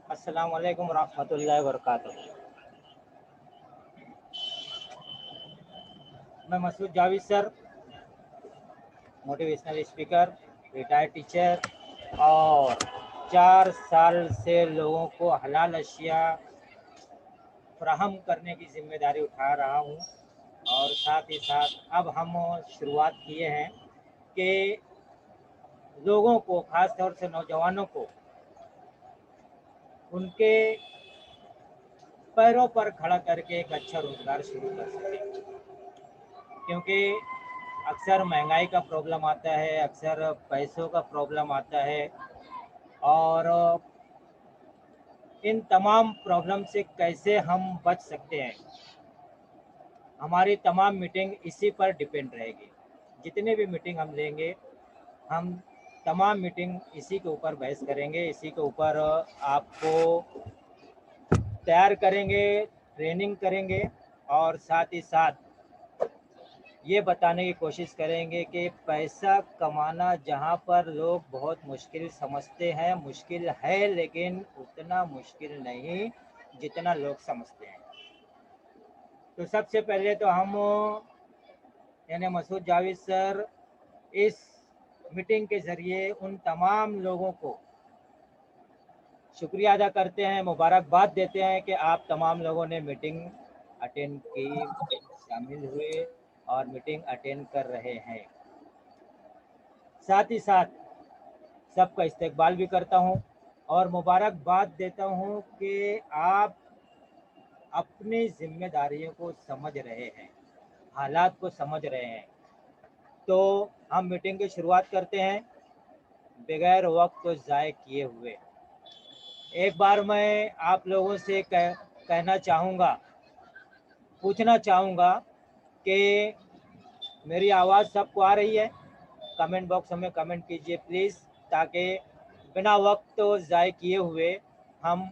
अस्सलाम वालेकुम रहमतुल्लाहि व बरकातुहू। मैं Masood Javed sir, motivational speaker, retired teacher और 4 साल से लोगों को हलाल अशिया फ्राहम करने की जिम्मेदारी उठा रहा हूँ। और साथ ही साथ अब हम शुरुआत किए हैं कि लोगों को, ख़ास तौर से नौजवानों को, उनके पैरों पर खड़ा करके एक अच्छा रोज़गार शुरू कर सकें। क्योंकि अक्सर महंगाई का प्रॉब्लम आता है, अक्सर पैसों का प्रॉब्लम आता है और इन तमाम प्रॉब्लम से कैसे हम बच सकते हैं, हमारी तमाम मीटिंग इसी पर डिपेंड रहेगी। जितने भी मीटिंग हम लेंगे, हम तमाम मीटिंग इसी के ऊपर बहस करेंगे, इसी के ऊपर आपको तैयार करेंगे, ट्रेनिंग करेंगे और साथ ही साथ ये बताने की कोशिश करेंगे कि पैसा कमाना जहाँ पर लोग बहुत मुश्किल समझते हैं, मुश्किल है लेकिन उतना मुश्किल नहीं जितना लोग समझते हैं। तो सबसे पहले तो हम यानी मसूद जावेद सर इस मीटिंग के ज़रिए उन तमाम लोगों को शुक्रिया अदा करते हैं, मुबारकबाद देते हैं कि आप तमाम लोगों ने मीटिंग अटेंड की, शामिल हुए और मीटिंग अटेंड कर रहे हैं। साथ ही साथ सबका इस्तकबाल भी करता हूँ और मुबारकबाद देता हूँ कि आप अपनी जिम्मेदारियों को समझ रहे हैं, हालात को समझ रहे हैं। तो हम मीटिंग की शुरुआत करते हैं बगैर वक्त को ज़ाय किए हुए। एक बार मैं आप लोगों से कहना चाहूँगा, पूछना चाहूँगा कि मेरी आवाज़ सबको आ रही है? कमेंट बॉक्स में कमेंट कीजिए प्लीज़, ताकि बिना वक्त ज़ाय किए हुए हम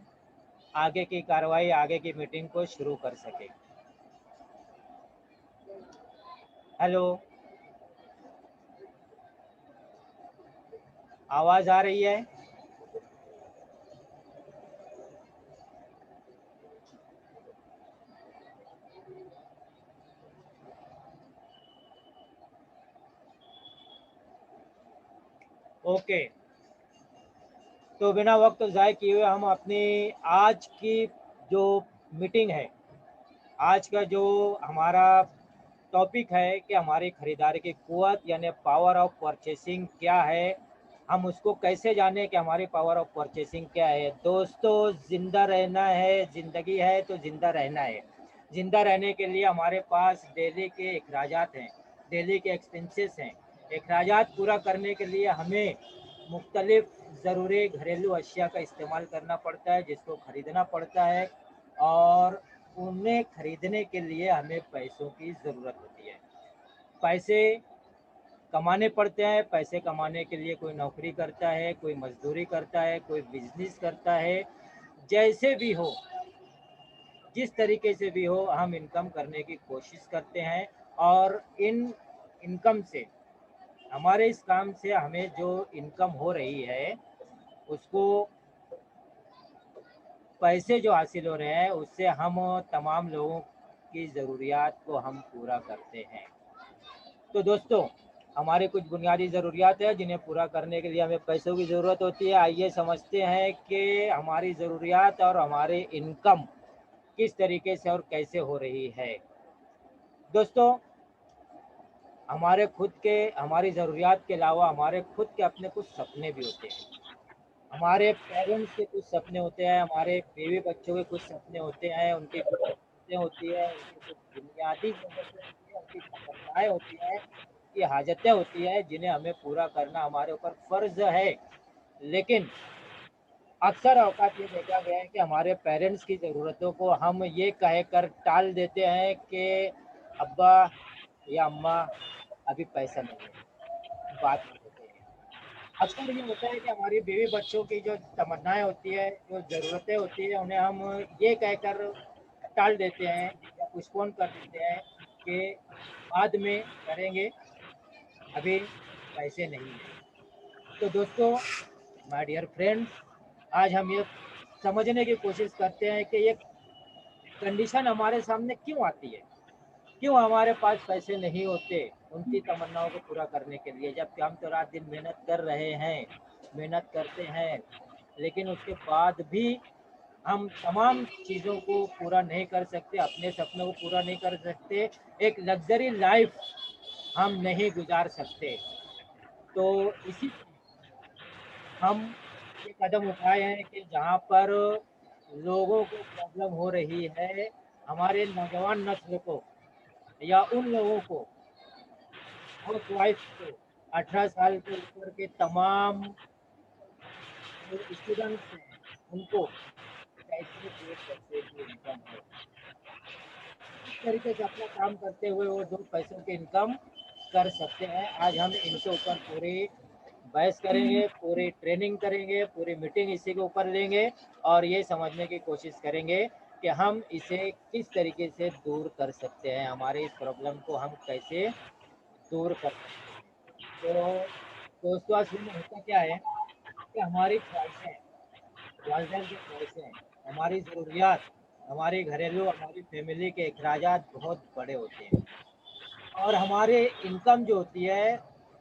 आगे की कार्रवाई, आगे की मीटिंग को शुरू कर सकें। हेलो, आवाज़ आ रही है? ओके, तो बिना वक्त ज़ाय किए हुए हम अपनी आज की जो मीटिंग है, आज का जो हमारा टॉपिक है कि हमारी ख़रीदारी की क़ुव्वत यानी पावर ऑफ परचेसिंग क्या है, हम उसको कैसे जानें कि हमारी पावर ऑफ परचेसिंग क्या है। दोस्तों, ज़िंदा रहना है, ज़िंदगी है तो ज़िंदा रहना है। ज़िंदा रहने के लिए हमारे पास डेली के अखराजात हैं, डेली के एक्सपेंसेस हैं। अखराजात पूरा करने के लिए हमें मुख्तलिफ़ ज़रूरी घरेलू अशिया का इस्तेमाल करना पड़ता है, जिसको ख़रीदना पड़ता है और उन्हें ख़रीदने के लिए हमें पैसों की ज़रूरत होती है। पैसे कमाने पड़ते हैं, पैसे कमाने के लिए कोई नौकरी करता है, कोई मज़दूरी करता है, कोई बिज़नेस करता है। जैसे भी हो, जिस तरीके से भी हो, हम इनकम करने की कोशिश करते हैं और इन इनकम से, हमारे इस काम से हमें जो इनकम हो रही है, उसको पैसे जो हासिल हो रहे हैं, उससे हम तमाम लोगों की ज़रूरियात को हम पूरा करते हैं। तो दोस्तों, हमारी कुछ बुनियादी ज़रूरियात है जिन्हें पूरा करने के लिए हमें पैसों की ज़रूरत होती है। आइए समझते हैं कि हमारी ज़रूरियात और हमारी इनकम किस तरीके से और कैसे हो रही है। दोस्तों, हमारी ज़रूरियात के अलावा हमारे खुद के अपने कुछ सपने भी होते हैं। हमारे पेरेंट्स के कुछ सपने होते हैं, हमारे बीवी बच्चों के कुछ सपने होते हैं, उनकी कुछ ज़रूरतें होती हैं, उनकी कुछ बुनियादी ज़रूरतें होती हैं, उनकी तमन्नाएँ होती हैं, उनकी हाजतें होती हैं, जिन्हें हमें पूरा करना हमारे ऊपर फ़र्ज़ है। लेकिन अक्सर औक़ात ये देखा गया है कि हमारे पेरेंट्स की ज़रूरतों को हम ये कह कर टाल देते हैं कि अब्बा या अम्मा अभी पैसा नहीं है, बाद में देते हैं। अक्सर ये होता है कि हमारी बीवी बच्चों की जो तमन्नाएँ होती है, जो ज़रूरतें होती हैं, उन्हें हम ये कहकर टाल देते हैं या पोस्टपोन कर देते हैं कि बाद में करेंगे, अभी पैसे नहीं हैं। तो दोस्तों, माय डियर फ्रेंड्स, आज हम ये समझने की कोशिश करते हैं कि ये कंडीशन हमारे सामने क्यों आती है, क्यों हमारे पास पैसे नहीं होते उनकी तमन्नाओं को पूरा करने के लिए, जबकि हम तो रात दिन मेहनत कर रहे हैं, मेहनत करते हैं, लेकिन उसके बाद भी हम तमाम चीज़ों को पूरा नहीं कर सकते, अपने सपनों को पूरा नहीं कर सकते, एक लग्जरी लाइफ हम नहीं गुजार सकते। तो इसी हम ये कदम उठाए हैं कि जहाँ पर लोगों को प्रॉब्लम हो रही है, हमारे नौजवान नस्ल को या उन लोगों को, हाउस वाइफ को, 18 साल के ऊपर के तमाम जो स्टूडेंट्स हैं उनको कैसे 2 पैसे की इनकम हो, इस तरीके से अपना काम करते हुए वो 2 पैसों की इनकम कर सकते हैं। आज हम इनके ऊपर पूरी बहस करेंगे, पूरी ट्रेनिंग करेंगे, पूरी मीटिंग इसी के ऊपर लेंगे और ये समझने की कोशिश करेंगे कि हम इसे किस तरीके से दूर कर सकते हैं, हमारे इस प्रॉब्लम को हम कैसे दूर कर सकते हैं। तो दोस्तों असल में होता क्या है कि हमारी ख्वाहिशें, वालदेन की ख्वाहिशें, हमारी ज़रूरियात, हमारी घरेलू, हमारी फैमिली के अखराजात बहुत बड़े होते हैं और हमारे इनकम जो होती है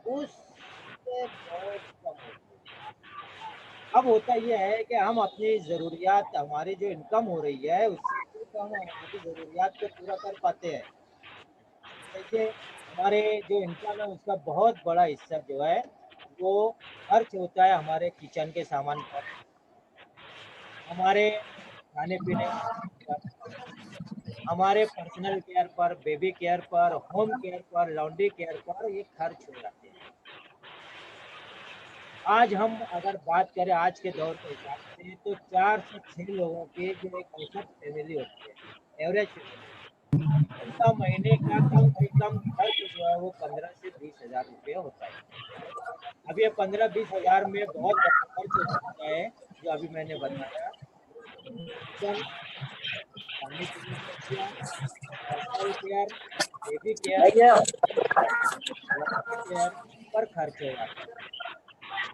उससे बहुत कम होती है। अब होता ये है कि हम अपनी ज़रूरियात, हमारी जो इनकम हो रही है उससे तो हम हमारी ज़रूरियात को पूरा कर पाते हैं। जैसे हमारे जो इनकम है उसका बहुत बड़ा हिस्सा जो है वो खर्च होता है हमारे किचन के सामान पर, हमारे खाने पीने पर, हमारे पर्सनल केयर पर, बेबी केयर पर, होम केयर पर, लॉन्ड्री केयर पर ये खर्च हो जाते हैं। आज हम अगर बात करें आज के दौर के हिसाब से तो 4 से 6 लोगों की जो एक औसत फैमिली होती है, एवरेज फैमिली, उनका महीने का कम से कम खर्च जो है वो 15 से 20 हज़ार रुपये होता है। अब ये 15-20 हज़ार में बहुत बड़ा खर्च हो सकता है जो अभी मैंने बताया, किचन, खाने पीने का care, personal care, baby care, लड़की केयर पर खर्च हो जाता है।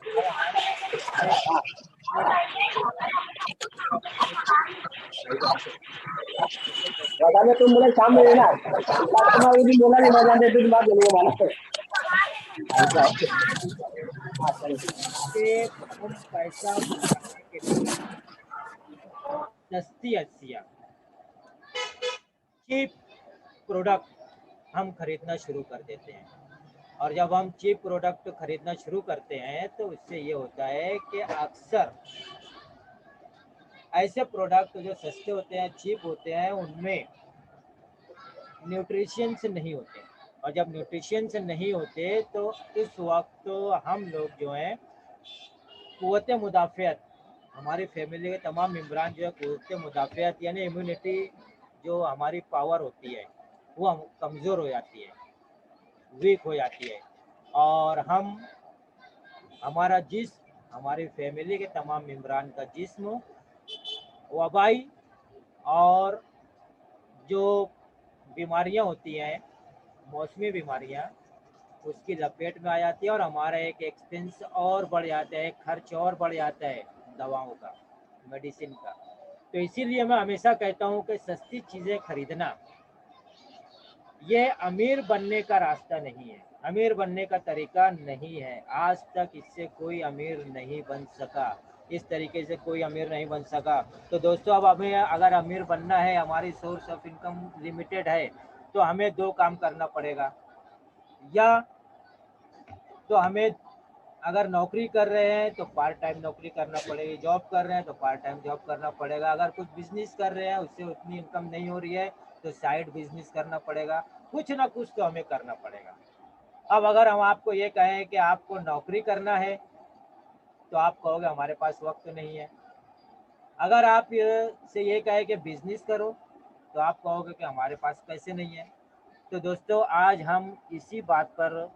अब हमारा है बताने तुम बोले शाम में लेना तुम्हारा भी बोला नहीं मैं जानते तुम बात बोलेंगे माना ऐसा है हाँ चलो कि कम पैसा बचाने के लिए सस्ती अशिया, चीप प्रोडक्ट हम खरीदना शुरू कर देते हैं और जब हम चीप प्रोडक्ट खरीदना शुरू करते हैं तो उससे ये होता है कि अक्सर ऐसे प्रोडक्ट जो सस्ते होते हैं, चीप होते हैं, उनमें न्यूट्रिशंस नहीं होते और जब न्यूट्रिशंस नहीं होते तो इस वक्त तो हम लोग जो हैं क़ुव्वत मुदाफ़ियत, हमारी फैमिली के तमाम मेम्बरान जो है क़ुव्वत मुदाफ़ियत यानी इम्यूनिटी जो हमारी पावर होती है वो हम कमज़ोर हो जाती है, वीक हो जाती है और हम हमारा जिस्म, हमारी फैमिली के तमाम मेम्बरान का जिस्म वबाई और जो बीमारियां होती हैं, मौसमी बीमारियां, उसकी लपेट में आ जाती है और हमारा एक एक्सपेंस और बढ़ जाता है, खर्च और बढ़ जाता है दवाओं का, मेडिसिन का। तो इसीलिए मैं हमेशा कहता हूँ कि सस्ती चीज़ें खरीदना ये अमीर बनने का रास्ता नहीं है, अमीर बनने का तरीका नहीं है। आज तक इससे कोई अमीर नहीं बन सका, इस तरीके से कोई अमीर नहीं बन सका। तो दोस्तों अब हमें अगर अमीर बनना है, हमारी सोर्स ऑफ इनकम लिमिटेड है, तो हमें 2 काम करना पड़ेगा। या तो हमें अगर नौकरी कर रहे हैं तो पार्ट टाइम नौकरी करना पड़ेगी, जॉब कर रहे हैं तो पार्ट टाइम जॉब करना पड़ेगा, अगर कुछ बिजनेस कर रहे हैं उससे उतनी इनकम नहीं हो रही है तो साइड बिजनेस करना पड़ेगा, कुछ ना कुछ तो हमें करना पड़ेगा। अब अगर हम आपको ये कहें कि आपको नौकरी करना है तो आप कहोगे हमारे पास वक्त नहीं है। अगर आप से ये कहें कि बिजनेस करो तो आप कहोगे कि हमारे पास पैसे नहीं है। तो दोस्तों आज हम इसी बात पर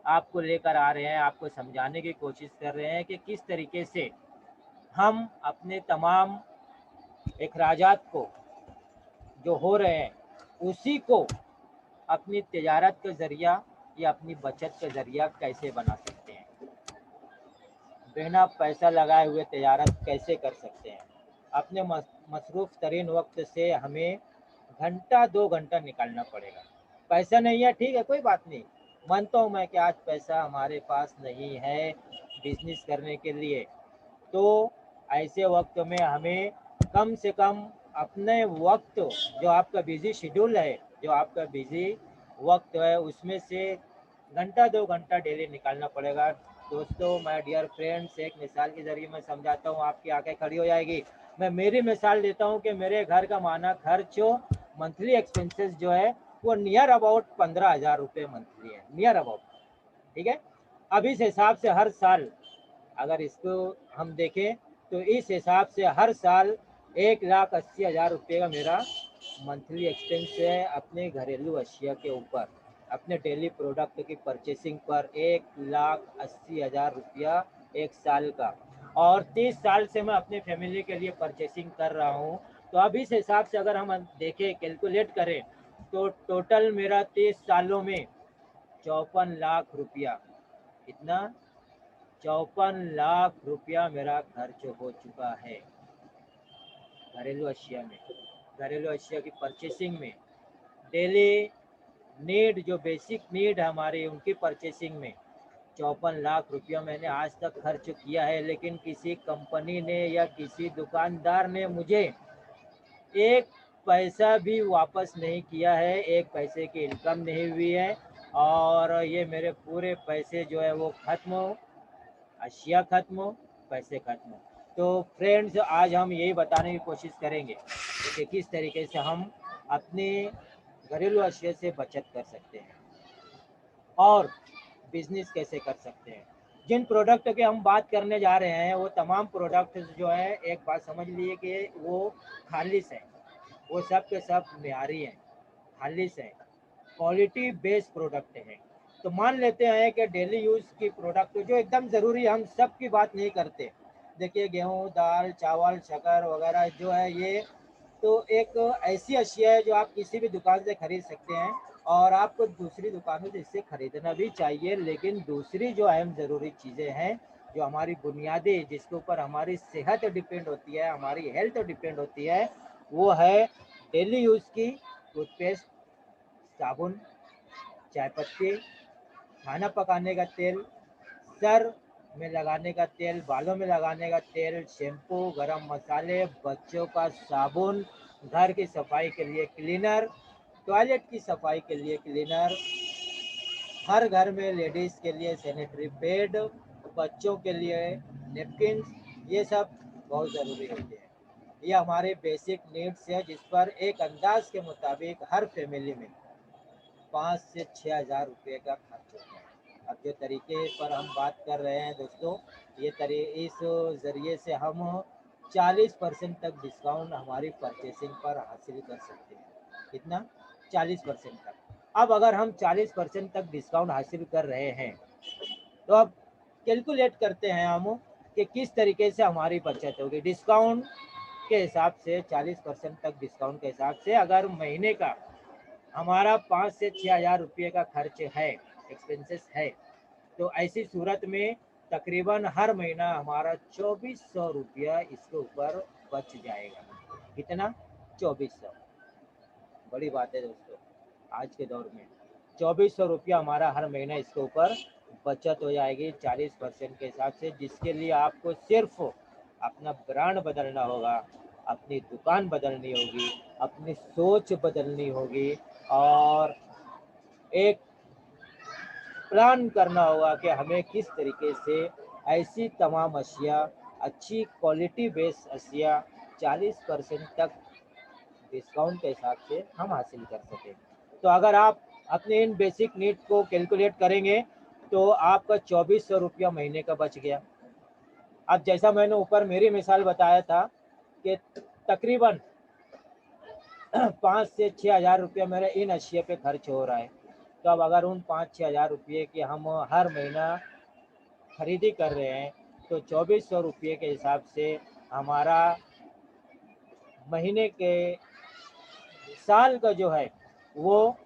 आपको लेकर आ रहे हैं, आपको समझाने की कोशिश कर रहे हैं कि किस तरीके से हम अपने तमाम अखराजात को जो हो रहे हैं उसी को अपनी तिजारत का ज़रिया या अपनी बचत का ज़रिया कैसे बना सकते हैं। बिना पैसा लगाए हुए तजारत कैसे कर सकते हैं। अपने मसरूफ़ तरीन वक्त से हमें घंटा 2 घंटा निकालना पड़ेगा। पैसा नहीं है, ठीक है, कोई बात नहीं, मानता हूँ मैं कि आज पैसा हमारे पास नहीं है बिजनेस करने के लिए। तो ऐसे वक्त में हमें कम से कम अपने वक्त, जो आपका बिजी शेड्यूल है, जो आपका बिजी वक्त है, उसमें से घंटा 2 घंटा डेली निकालना पड़ेगा। दोस्तों, माय डियर फ्रेंड्स, एक मिसाल के ज़रिए मैं समझाता हूँ, आपकी आंखें खड़ी हो जाएगी। मैं मेरी मिसाल देता हूँ कि मेरे घर का माना खर्च, मंथली एक्सपेंसेस जो है वो नियर अबाउट 15,000 रुपये मंथली है, नियर अबाउट, ठीक है। अब इस हिसाब से हर साल अगर इसको हम देखें तो इस हिसाब से हर साल 1,80,000 रुपये का मेरा मंथली एक्सपेंस है अपने घरेलू अशिया के ऊपर, अपने डेली प्रोडक्ट की परचेसिंग पर 1,80,000 रुपया एक साल का। और 30 साल से मैं अपने फैमिली के लिए परचेसिंग कर रहा हूँ। तो अब इस हिसाब से अगर हम देखें, कैलकुलेट करें, तो टोटल मेरा 30 सालों में 54 लाख रुपया, कितना, 54 लाख रुपया मेरा खर्च हो चुका है घरेलू अशिया में, घरेलू अशिया की परचेसिंग में। डेली नीड, जो बेसिक नीड हमारी, उनकी परचेसिंग में 54 लाख रुपया मैंने आज तक खर्च किया है। लेकिन किसी कंपनी ने या किसी दुकानदार ने मुझे एक पैसा भी वापस नहीं किया है, एक पैसे की इनकम नहीं हुई है। और ये मेरे पूरे पैसे जो है वो खत्म हो, अशिया खत्म हो, पैसे खत्म हो। तो फ्रेंड्स, आज हम यही बताने की कोशिश करेंगे कि किस तरीके से हम अपने घरेलू अशिया से बचत कर सकते हैं और बिजनेस कैसे कर सकते हैं। जिन प्रोडक्ट की हम बात करने जा रहे हैं वो तमाम प्रोडक्ट जो है, एक बात समझ लिए कि वो खालिश है, वो सब के सब म्यारी हैं, खालिश हैं, क्वालिटी बेस्ड प्रोडक्ट हैं। तो मान लेते हैं कि डेली यूज़ की प्रोडक्ट जो एकदम ज़रूरी, हम सब की बात नहीं करते। देखिए, गेहूँ, दाल, चावल, शक्कर वगैरह जो है, ये तो एक ऐसी अशिया है जो आप किसी भी दुकान से खरीद सकते हैं और आपको दूसरी दुकानों से इससे खरीदना भी चाहिए। लेकिन दूसरी जो अहम ज़रूरी चीज़ें हैं, जो हमारी बुनियादी, जिसके ऊपर हमारी सेहत डिपेंड होती है, हमारी हेल्थ डिपेंड होती है, वो है डेली यूज़ की टूथपेस्ट, साबुन, चाय पत्ती, खाना पकाने का तेल, सर में लगाने का तेल, बालों में लगाने का तेल, शैम्पू, गरम मसाले, बच्चों का साबुन, घर की सफाई के लिए क्लीनर, टॉयलेट की सफाई के लिए क्लीनर, हर घर में लेडीज़ के लिए सैनिटरी पैड, बच्चों के लिए नेपकिन, ये सब बहुत ज़रूरी होते हैं। ये हमारे बेसिक नीड्स है, जिस पर एक अंदाज के मुताबिक हर फैमिली में 5 से 6,000 रुपये का खर्च होता है। अब जो तरीके पर हम बात कर रहे हैं दोस्तों, इस ज़रिए से हम 40% तक डिस्काउंट हमारी परचेसिंग पर हासिल कर सकते हैं। कितना? 40% तक। अब अगर हम 40% तक डिस्काउंट हासिल कर रहे हैं, तो अब कैलकुलेट करते हैं हम कि किस तरीके से हमारी बचत होगी। डिस्काउंट के हिसाब से, 40% तक डिस्काउंट के हिसाब से अगर महीने का हमारा 5 से 6,000 रुपये का खर्च है, एक्सपेंसेस है, तो ऐसी सूरत में तकरीबन हर महीना हमारा 2,400 रुपया इसके ऊपर बच जाएगा। कितना? 2,400। बड़ी बात है दोस्तों, आज के दौर में 2,400 रुपया हमारा हर महीना इसके ऊपर बचत हो जाएगी 40% के हिसाब से, जिसके लिए आपको सिर्फ अपना ब्रांड बदलना होगा, अपनी दुकान बदलनी होगी, अपनी सोच बदलनी होगी और एक प्लान करना होगा कि हमें किस तरीके से ऐसी तमाम अशिया, अच्छी क्वालिटी बेस्ड अशिया 40% तक डिस्काउंट के हिसाब से हम हासिल कर सकें। तो अगर आप अपने इन बेसिक नीड को कैलकुलेट करेंगे तो आपका 2,400 रुपया महीने का बच गया। अब जैसा मैंने ऊपर मेरी मिसाल बताया था कि तकरीबन 5 से 6,000 रुपया मेरा इन अशिया पे खर्च हो रहा है। तो अब अगर उन 5-6 हज़ार रुपये की हम हर महीना खरीदी कर रहे हैं, तो 2,400 रुपये के हिसाब से हमारा महीने के, साल का जो है वो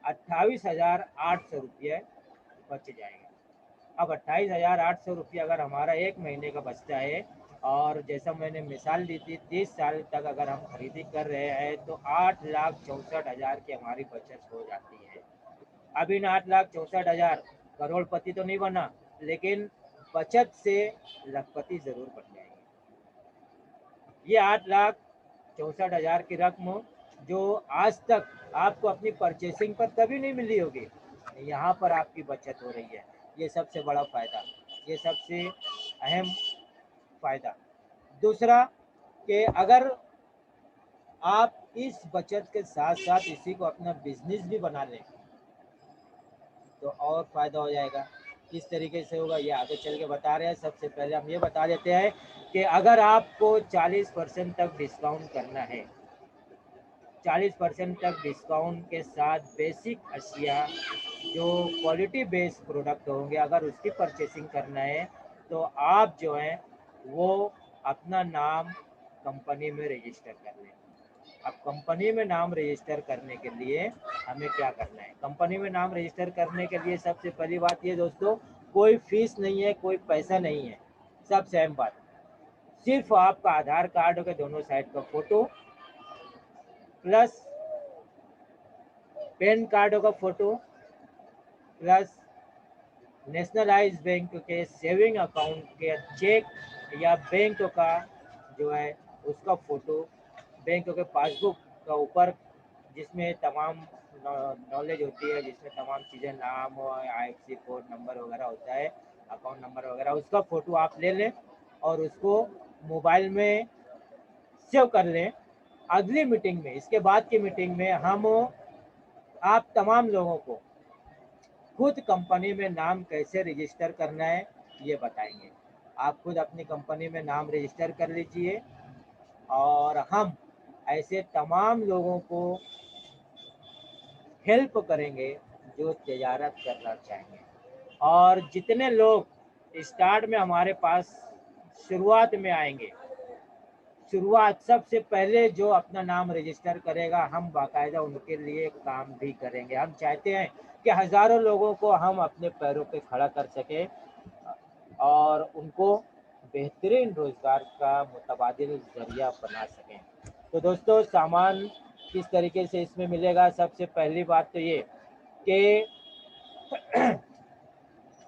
28,800 रुपये बच जाएगा। अब 28,800 रुपया अगर हमारा एक महीने का बचता है, और जैसा मैंने मिसाल दी थी 30 साल तक अगर हम खरीदी कर रहे हैं तो 8,64,000 की हमारी बचत हो जाती है। अब इन 8,64,000 करोड़पति तो नहीं बना, लेकिन बचत से लखपति जरूर बन जाएंगे। ये 8,64,000 की रकम जो आज तक आपको अपनी परचेसिंग पर कभी नहीं मिली होगी, यहाँ पर आपकी बचत हो रही है। ये सबसे बड़ा फायदा, ये सबसे अहम फायदा। दूसरा कि अगर आप इस बचत के साथ साथ इसी को अपना बिजनेस भी बना लें तो और फायदा हो जाएगा। किस तरीके से होगा ये आगे चल के बता रहे हैं। सबसे पहले हम ये बता देते हैं कि अगर आपको 40% तक डिस्काउंट करना है, 40% तक डिस्काउंट के साथ बेसिक अशिया जो क्वालिटी बेस्ड प्रोडक्ट होंगे अगर उसकी परचेसिंग करना है तो आप जो है वो अपना नाम कंपनी में रजिस्टर कर लें। अब कंपनी में नाम रजिस्टर करने के लिए हमें क्या करना है? कंपनी में नाम रजिस्टर करने के लिए सबसे पहली बात ये दोस्तों, कोई फीस नहीं है, कोई पैसा नहीं है। सबसे अहम बात, सिर्फ आपका आधार कार्ड के दोनों साइड का फोटो प्लस पैन कार्ड का फोटो प्लस नेशनलाइज बैंक के सेविंग अकाउंट के चेक या बैंक का जो है उसका फोटो, बैंक के पासबुक का ऊपर जिसमें तमाम नॉलेज होती है, जिसमें तमाम चीज़ें नाम और IFSC कोड नंबर वगैरह होता है, अकाउंट नंबर वगैरह, उसका फ़ोटो आप ले लें और उसको मोबाइल में सेव कर लें। अगली मीटिंग में, इसके बाद की मीटिंग में हम आप तमाम लोगों को खुद कंपनी में नाम कैसे रजिस्टर करना है ये बताएंगे। आप खुद अपनी कंपनी में नाम रजिस्टर कर लीजिए और हम ऐसे तमाम लोगों को हेल्प करेंगे जो तजारत करना चाहेंगे। और जितने लोग स्टार्ट में हमारे पास शुरुआत में आएंगे, शुरुआत सबसे पहले जो अपना नाम रजिस्टर करेगा हम बाकायदा उनके लिए काम भी करेंगे। हम चाहते हैं कि हज़ारों लोगों को हम अपने पैरों पे खड़ा कर सकें और उनको बेहतरीन रोज़गार का मुतबादिल ज़रिया बना सकें। तो दोस्तों सामान किस तरीके से इसमें मिलेगा? सबसे पहली बात तो ये कि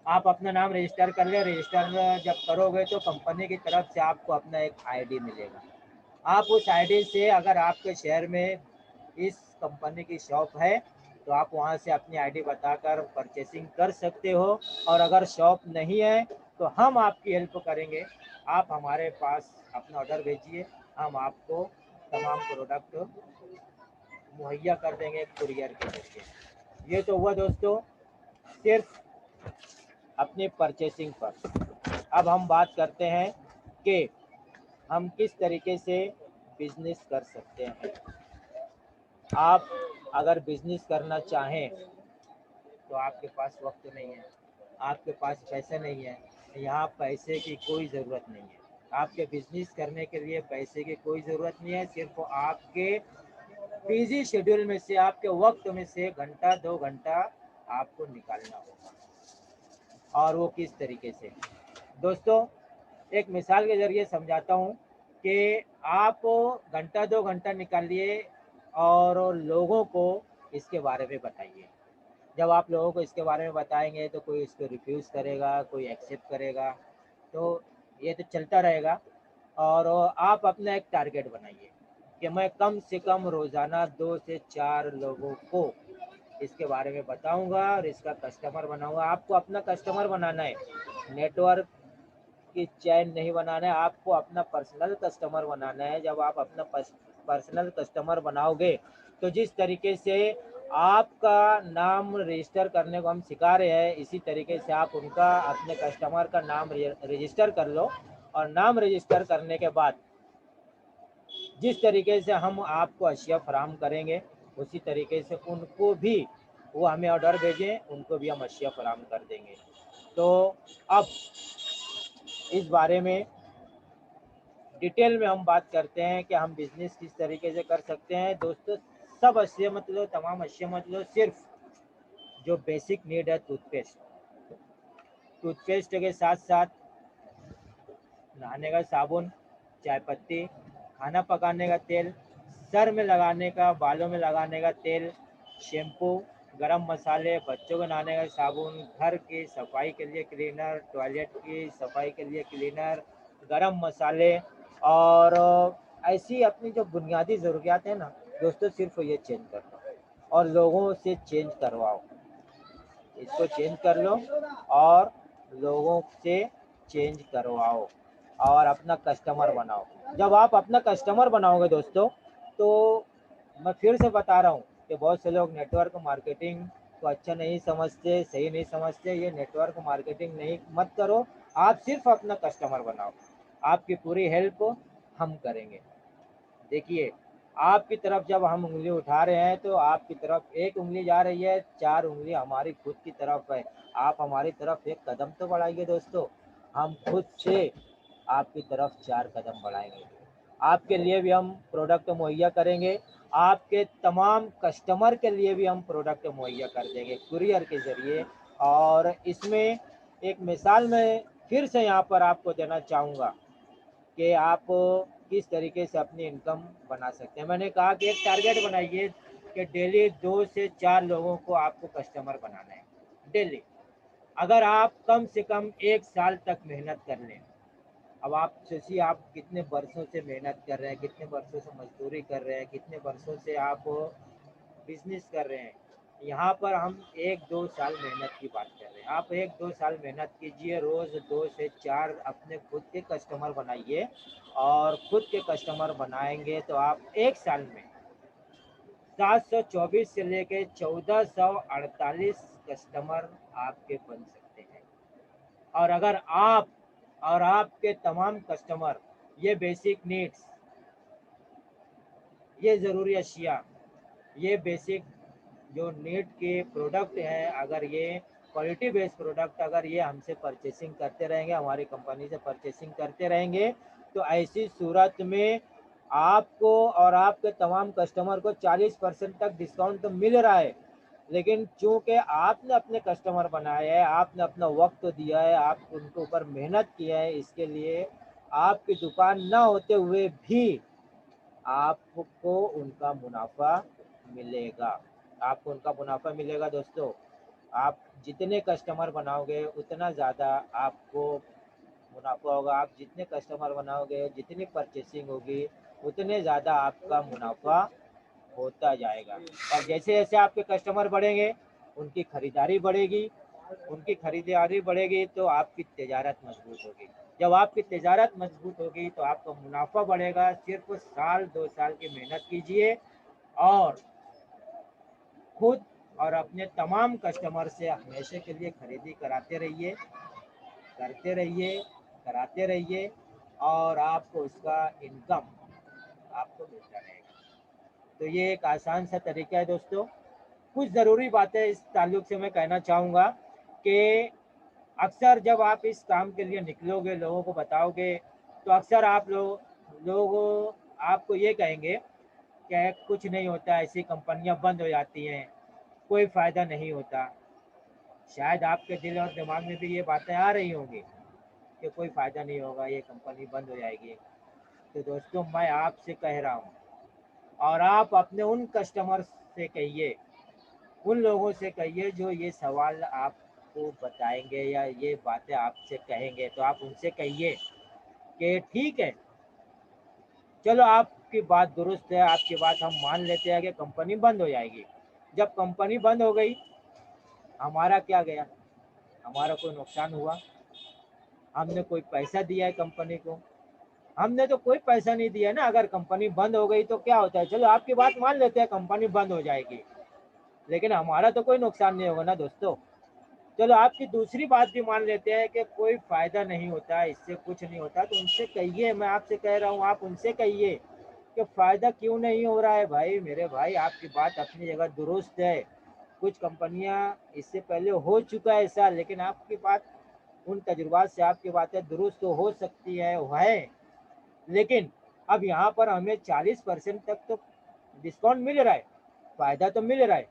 आप अपना नाम रजिस्टर कर लें। रजिस्टर जब करोगे तो कंपनी की तरफ से आपको अपना एक आईडी मिलेगा। आप उस आईडी से अगर आपके शहर में इस कंपनी की शॉप है तो आप वहां से अपनी आईडी बताकर परचेसिंग कर सकते हो। और अगर शॉप नहीं है तो हम आपकी हेल्प करेंगे। आप हमारे पास अपना ऑर्डर भेजिए, हम आपको तमाम प्रोडक्ट मुहैया कर देंगे कुरियर के जरिए। ये तो हुआ दोस्तों सिर्फ अपनी परचेसिंग पर। अब हम बात करते हैं कि हम किस तरीके से बिजनेस कर सकते हैं। आप अगर बिजनेस करना चाहें तो आपके पास वक्त नहीं है, आपके पास पैसे नहीं है, यहाँ पैसे की कोई ज़रूरत नहीं है। आपके बिजनेस करने के लिए पैसे की कोई ज़रूरत नहीं है। सिर्फ आपके बिजी शेड्यूल में से, आपके वक्त में से घंटा 2 घंटा आपको निकालना होगा। और वो किस तरीके से दोस्तों, एक मिसाल के ज़रिए समझाता हूँ कि आप घंटा 2 घंटा निकालिए और लोगों को इसके बारे में बताइए। जब आप लोगों को इसके बारे में बताएंगे तो कोई इसको रिफ्यूज़ करेगा, कोई एक्सेप्ट करेगा, तो ये तो चलता रहेगा। और आप अपना एक टारगेट बनाइए कि मैं कम से कम रोज़ाना 2 से 4 लोगों को इसके बारे में बताऊंगा और इसका कस्टमर बनाऊंगा। आपको अपना कस्टमर बनाना है, नेटवर्क की चैन नहीं बनाना है, आपको अपना पर्सनल कस्टमर बनाना है। जब आप अपना पर्सनल कस्टमर बनाओगे तो जिस तरीके से आपका नाम रजिस्टर करने को हम सिखा रहे हैं, इसी तरीके से आप उनका अपने कस्टमर का नाम रजिस्टर कर लो। और नाम रजिस्टर करने के बाद जिस तरीके से हम आपको अशिया फराहम करेंगे उसी तरीके से उनको भी, वो हमें ऑर्डर भेजें, उनको भी हम अशिया फराहम कर देंगे। तो अब इस बारे में डिटेल में हम बात करते हैं कि हम बिजनेस किस तरीके से कर सकते हैं। दोस्तों सब अशिया मतलब, तमाम अशिया मतलब, सिर्फ जो बेसिक नीड है टूथपेस्ट, टूथपेस्ट के साथ साथ नहाने का साबुन, चाय पत्ती, खाना पकाने का तेल, सर में लगाने का, बालों में लगाने का तेल, शैम्पू, गरम मसाले, बच्चों को नहाने का साबुन, घर की सफाई के लिए क्लीनर, टॉयलेट की सफाई के लिए क्लीनर, गरम मसाले और ऐसी अपनी जो बुनियादी ज़रूरियात है ना दोस्तों, सिर्फ ये चेंज कर लो और लोगों से चेंज करवाओ। इसको चेंज कर लो और लोगों से चेंज करवाओ और अपना कस्टमर बनाओ। जब आप अपना कस्टमर बनाओगे दोस्तों, तो मैं फिर से बता रहा हूँ कि बहुत से लोग नेटवर्क मार्केटिंग को अच्छा नहीं समझते, सही नहीं समझते। ये नेटवर्क मार्केटिंग नहीं मत करो, आप सिर्फ अपना कस्टमर बनाओ। आपकी पूरी हेल्प हम करेंगे। देखिए, आपकी तरफ जब हम उंगली उठा रहे हैं तो आपकी तरफ एक उंगली जा रही है, 4 उंगली हमारी खुद की तरफ है। आप हमारी तरफ एक कदम तो बढ़ाइए दोस्तों, हम खुद से आपकी तरफ 4 कदम बढ़ाएंगे। आपके लिए भी हम प्रोडक्ट मुहैया करेंगे, आपके तमाम कस्टमर के लिए भी हम प्रोडक्ट मुहैया कर देंगे कुरियर के ज़रिए। और इसमें एक मिसाल मैं फिर से यहाँ पर आपको देना चाहूँगा कि आप किस तरीके से अपनी इनकम बना सकते हैं। मैंने कहा कि एक टारगेट बनाइए कि डेली 2 से 4 लोगों को आपको कस्टमर बनाना है डेली। अगर आप कम से कम 1 साल तक मेहनत कर लें, अब आप सोचिए आप कितने वर्षों से मेहनत कर रहे हैं, कितने वर्षों से मजदूरी कर रहे हैं, कितने वर्षों से आप बिजनेस कर रहे हैं। यहाँ पर हम 1-2 साल मेहनत की बात कर रहे हैं। आप 1-2 साल मेहनत कीजिए, रोज़ 2 से 4 अपने खुद के कस्टमर बनाइए और खुद के कस्टमर बनाएंगे तो आप 1 साल में 724 से लेके 1448 कस्टमर आपके बन सकते हैं। और अगर आप और आपके तमाम कस्टमर ये बेसिक नीड्स, ये ज़रूरी अशिया, ये बेसिक जो नीड के प्रोडक्ट हैं, अगर ये क्वालिटी बेस्ड प्रोडक्ट अगर ये हमसे परचेसिंग करते रहेंगे, हमारी कंपनी से परचेसिंग करते रहेंगे, तो ऐसी सूरत में आपको और आपके तमाम कस्टमर को 40% तक डिस्काउंट तो मिल रहा है। लेकिन चूंकि आपने अपने कस्टमर बनाए हैं, आपने अपना वक्त दिया है, आप उनके ऊपर मेहनत किया है, इसके लिए आपकी दुकान ना होते हुए भी आपको उनका मुनाफा मिलेगा। आपको उनका मुनाफा मिलेगा दोस्तों। आप जितने कस्टमर बनाओगे उतना ज़्यादा आपको मुनाफा होगा। आप जितने कस्टमर बनाओगे, जितनी परचेसिंग होगी, उतने ज़्यादा आपका मुनाफा होता जाएगा। और जैसे जैसे आपके कस्टमर बढ़ेंगे, उनकी खरीदारी बढ़ेगी, उनकी खरीदारी बढ़ेगी तो आपकी तिजारत मजबूत होगी। जब आपकी तिजारत मजबूत होगी तो आपका मुनाफा बढ़ेगा। सिर्फ साल 2 साल की मेहनत कीजिए और खुद और अपने तमाम कस्टमर से हमेशा के लिए खरीदी कराते रहिए, करते रहिए, कराते रहिए और आपको उसका इनकम आपको मिलता रहेगा। तो ये एक आसान सा तरीका है दोस्तों। कुछ ज़रूरी बातें इस ताल्लुक से मैं कहना चाहूँगा कि अक्सर जब आप इस काम के लिए निकलोगे, लोगों को बताओगे, तो अक्सर आप लोग आपको ये कहेंगे कि कुछ नहीं होता, ऐसी कंपनियां बंद हो जाती हैं, कोई फ़ायदा नहीं होता। शायद आपके दिल और दिमाग में भी ये बातें आ रही होंगी कि कोई फ़ायदा नहीं होगा, ये कंपनी बंद हो जाएगी। तो दोस्तों, मैं आपसे कह रहा हूँ और आप अपने उन कस्टमर से कहिए, उन लोगों से कहिए जो ये सवाल आपको बताएंगे या ये बातें आपसे कहेंगे, तो आप उनसे कहिए कि ठीक है, चलो आपकी बात दुरुस्त है, आपकी बात हम मान लेते हैं कि कंपनी बंद हो जाएगी। जब कंपनी बंद हो गई, हमारा क्या गया? हमारा कोई नुकसान हुआ? हमने कोई पैसा दिया है कंपनी को? हमने तो कोई पैसा नहीं दिया ना। अगर कंपनी बंद हो गई तो क्या होता है, चलो आपकी बात मान लेते हैं कंपनी बंद हो जाएगी, लेकिन हमारा तो कोई नुकसान नहीं होगा ना दोस्तों। चलो आपकी दूसरी बात भी मान लेते हैं कि कोई फ़ायदा नहीं होता, इससे कुछ नहीं होता, तो उनसे कहिए, मैं आपसे कह रहा हूँ, आप उनसे कहिए कि फ़ायदा क्यों नहीं हो रहा है भाई। मेरे भाई, आपकी बात अपनी जगह दुरुस्त है। कुछ कंपनियां इससे पहले हो चुका है ऐसा, लेकिन आपकी बात, उन तजुर्बात से आपकी बातें दुरुस्त तो हो सकती है, लेकिन अब यहाँ पर हमें 40% तक तो डिस्काउंट मिल रहा है, फ़ायदा तो मिल रहा है,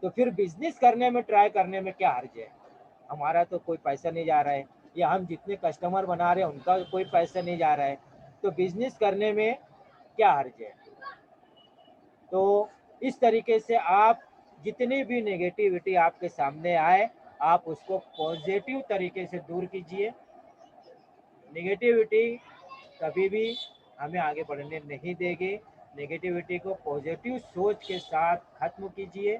तो फिर बिजनेस करने में, ट्राई करने में क्या हर्ज है? हमारा तो कोई पैसा नहीं जा रहा है, या हम जितने कस्टमर बना रहे हैं उनका कोई पैसा नहीं जा रहा है, तो बिजनेस करने में क्या हर्ज है। तो इस तरीके से आप जितनी भी नेगेटिविटी आपके सामने आए, आप उसको पॉजिटिव तरीके से दूर कीजिए। नेगेटिविटी कभी भी हमें आगे बढ़ने नहीं देगी। नेगेटिविटी को पॉजिटिव सोच के साथ खत्म कीजिए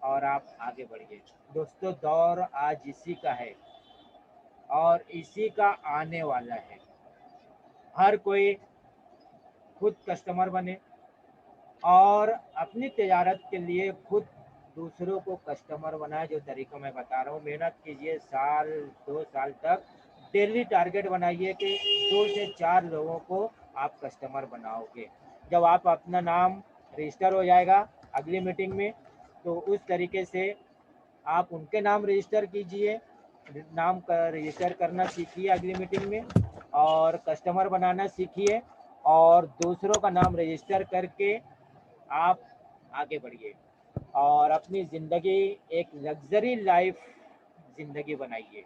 और आप आगे बढ़िए। दोस्तों, दौर आज इसी का है और इसी का आने वाला है। हर कोई खुद कस्टमर बने और अपनी तजारत के लिए खुद दूसरों को कस्टमर बनाए। जो तरीका मैं बता रहा हूँ, मेहनत कीजिए, साल 2 साल तक डेली टारगेट बनाइए कि 2 से 4 लोगों को आप कस्टमर बनाओगे। जब आप अपना नाम रजिस्टर हो जाएगा अगली मीटिंग में, तो उस तरीके से आप उनके नाम रजिस्टर कीजिए, नाम का रजिस्टर करना सीखिए अगली मीटिंग में, और कस्टमर बनाना सीखिए और दूसरों का नाम रजिस्टर करके आप आगे बढ़िए और अपनी ज़िंदगी एक लग्जरी लाइफ ज़िंदगी बनाइए।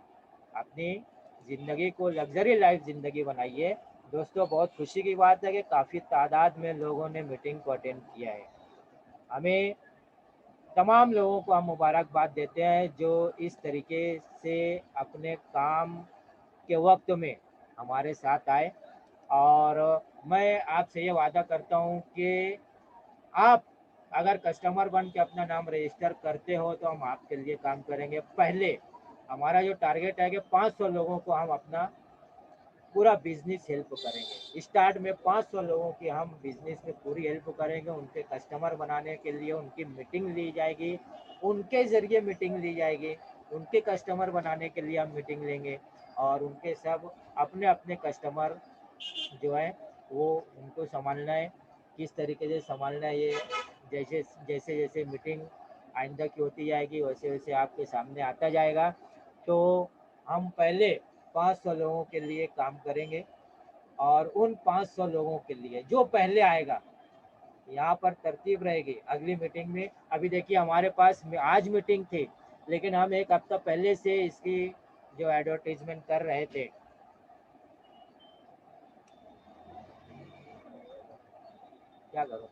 अपनी ज़िंदगी को लग्जरी लाइफ ज़िंदगी बनाइए। दोस्तों, बहुत खुशी की बात है कि काफ़ी तादाद में लोगों ने मीटिंग को अटेंड किया है। हमें तमाम लोगों को हम मुबारकबाद देते हैं जो इस तरीके से अपने काम के वक्त में हमारे साथ आए। और मैं आपसे ये वादा करता हूँ कि आप अगर कस्टमर बन के अपना नाम रजिस्टर करते हो तो हम आपके लिए काम करेंगे। पहले हमारा जो टारगेट है कि 500 लोगों को हम अपना पूरा बिजनेस हेल्प करेंगे। स्टार्ट में 500 लोगों की हम बिजनेस में पूरी हेल्प करेंगे। उनके कस्टमर बनाने के लिए उनकी मीटिंग ली जाएगी, उनके ज़रिए मीटिंग ली जाएगी, उनके कस्टमर बनाने के लिए हम मीटिंग लेंगे और उनके सब अपने अपने कस्टमर जो है वो उनको संभालना है। किस तरीके से संभालना है, ये जैसे जैसे जैसे मीटिंग आइंदा की होती जाएगी वैसे वैसे आपके सामने आता जाएगा। तो हम पहले 500 लोगों के लिए काम करेंगे और उन 500 लोगों के लिए जो पहले आएगा, यहाँ पर तरतीब रहेगी अगली मीटिंग में। अभी देखिए हमारे पास आज मीटिंग थी, लेकिन हम एक हफ्ता पहले से इसकी जो एडवर्टीजमेंट कर रहे थे। क्या करूँ?